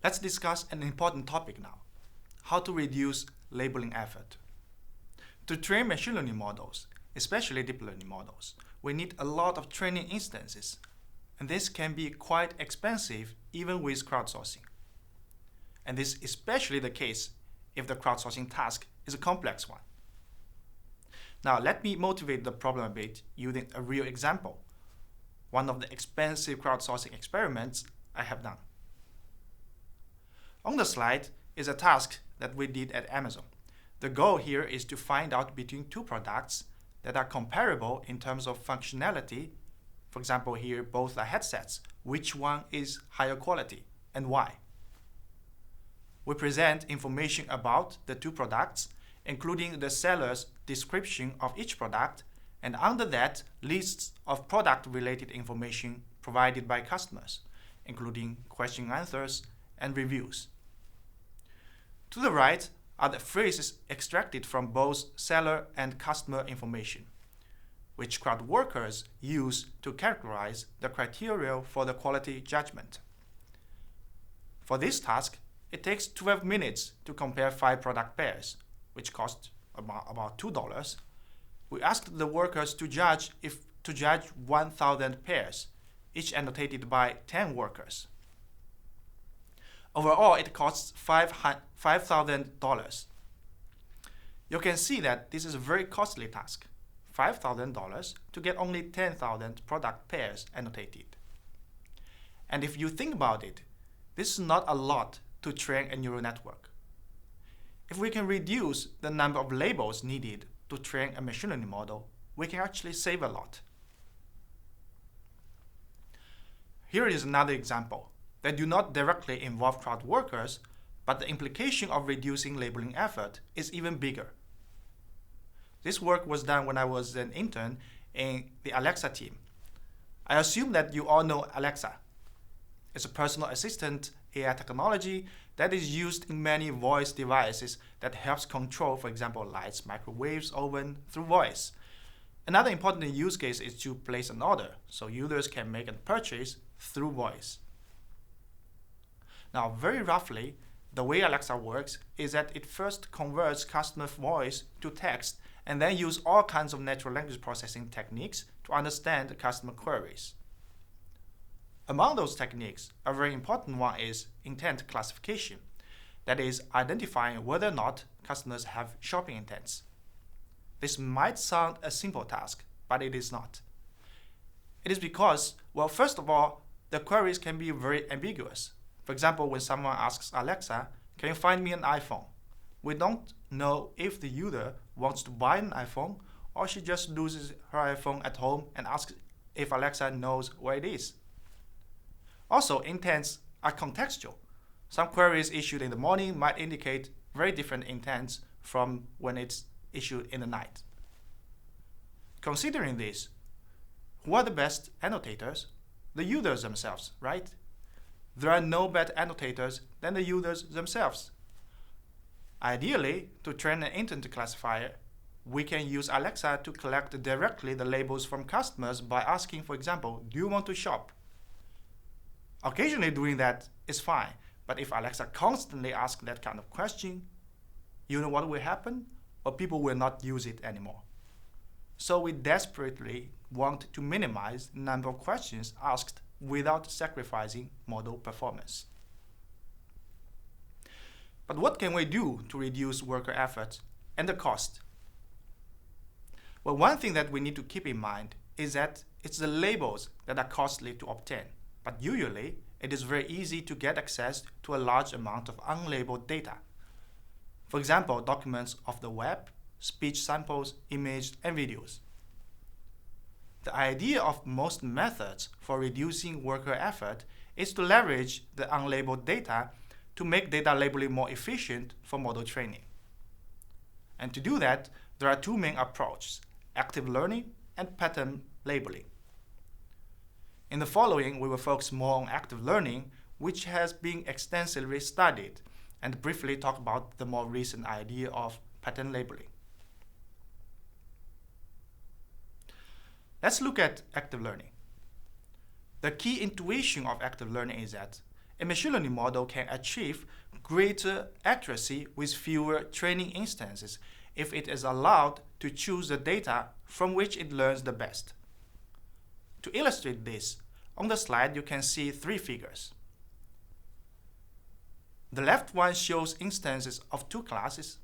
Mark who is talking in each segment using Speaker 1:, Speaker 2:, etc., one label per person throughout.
Speaker 1: Let's discuss an important topic now: how to reduce labeling effort. To train machine learning models, especially deep learning models, we need a lot of training instances, and this can be quite expensive even with crowdsourcing. And this is especially the case if the crowdsourcing task is a complex one. Now let me motivate the problem a bit using a real example, one of the expensive crowdsourcing experiments I have done. On the slide is a task that we did at Amazon. The goal here is to find out between two products that are comparable in terms of functionality. For example, here both are headsets. Which one is higher quality and why? We present information about the two products, including the seller's description of each product, and under that, lists of product-related information provided by customers, including question answers and reviews. To the right are the phrases extracted from both seller and customer information, which crowd workers use to characterize the criteria for the quality judgment. For this task, it takes 12 minutes to compare 5 product pairs, which cost about $2. We asked the workers to judge 1,000 pairs, each annotated by 10 workers. Overall, it costs $5,000. You can see that this is a very costly task, $5,000 to get only 10,000 product pairs annotated. And if you think about it, this is not a lot to train a neural network. If we can reduce the number of labels needed to train a machine learning model, we can actually save a lot. Here is another example that do not directly involve crowd workers, but the implication of reducing labeling effort is even bigger. This work was done when I was an intern in the Alexa team. I assume that you all know Alexa. It's a personal assistant AI technology that is used in many voice devices that helps control, for example, lights, microwaves, oven through voice. Another important use case is to place an order, so users can make a purchase through voice. Now, very roughly, the way Alexa works is that it first converts customer voice to text and then use all kinds of natural language processing techniques to understand the customer queries. Among those techniques, a very important one is intent classification, that is, identifying whether or not customers have shopping intents. This might sound a simple task, but it is not. It is because, well, first of all, the queries can be very ambiguous. For example, when someone asks Alexa, "Can you find me an iPhone?" We don't know if the user wants to buy an iPhone or she just loses her iPhone at home and asks if Alexa knows where it is. Also, intents are contextual. Some queries issued in the morning might indicate very different intents from when it's issued in the night. Considering this, who are the best annotators? The users themselves, right? There are no better annotators than the users themselves. Ideally, to train an intent classifier, we can use Alexa to collect directly the labels from customers by asking, for example, "Do you want to shop?" Occasionally doing that is fine, but if Alexa constantly asks that kind of question, you know what will happen? Well, people will not use it anymore. So we desperately want to minimize the number of questions asked without sacrificing model performance. But what can we do to reduce worker effort and the cost? Well, one thing that we need to keep in mind is that it's the labels that are costly to obtain, but usually it is very easy to get access to a large amount of unlabeled data. For example, documents of the web, speech samples, images, and videos. The idea of most methods for reducing worker effort is to leverage the unlabeled data to make data labeling more efficient for model training. And to do that, there are two main approaches: active learning and pattern labeling. In the following, we will focus more on active learning, which has been extensively studied, and briefly talk about the more recent idea of pattern labeling. Let's look at active learning. The key intuition of active learning is that a machine learning model can achieve greater accuracy with fewer training instances if it is allowed to choose the data from which it learns the best. To illustrate this, on the slide you can see 3 figures. The left one shows instances of 2 classes.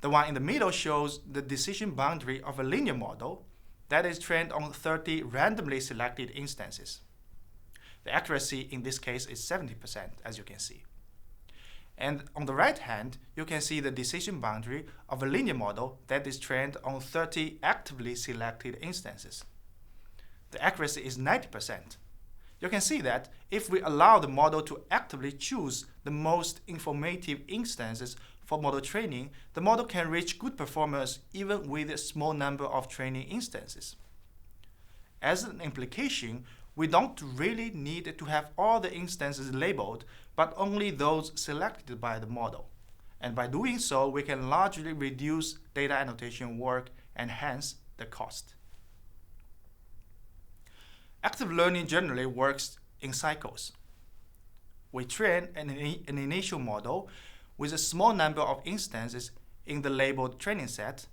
Speaker 1: The one in the middle shows the decision boundary of a linear model that is trained on 30 randomly selected instances. The accuracy in this case is 70%, as you can see. And on the right hand, you can see the decision boundary of a linear model that is trained on 30 actively selected instances. The accuracy is 90%. You can see that if we allow the model to actively choose the most informative instances for model training, the model can reach good performance even with a small number of training instances. As an implication, we don't really need to have all the instances labeled, but only those selected by the model. And by doing so, we can largely reduce data annotation work and hence the cost. Active learning generally works in cycles. We train an initial model with a small number of instances in the labeled training set,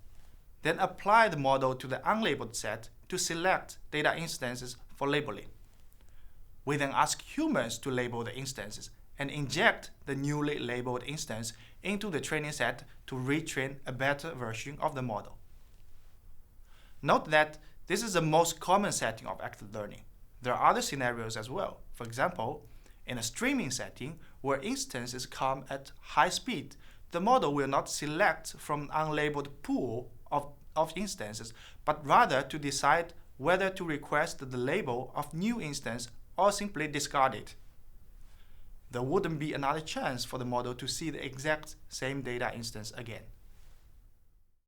Speaker 1: then apply the model to the unlabeled set to select data instances for labeling. We then ask humans to label the instances and inject the newly labeled instance into the training set to retrain a better version of the model. Note that this is the most common setting of active learning. There are other scenarios as well. For example, in a streaming setting where instances come at high speed, the model will not select from an unlabeled pool of instances, but rather to decide whether to request the label of new instance or simply discard it. There wouldn't be another chance for the model to see the exact same data instance again.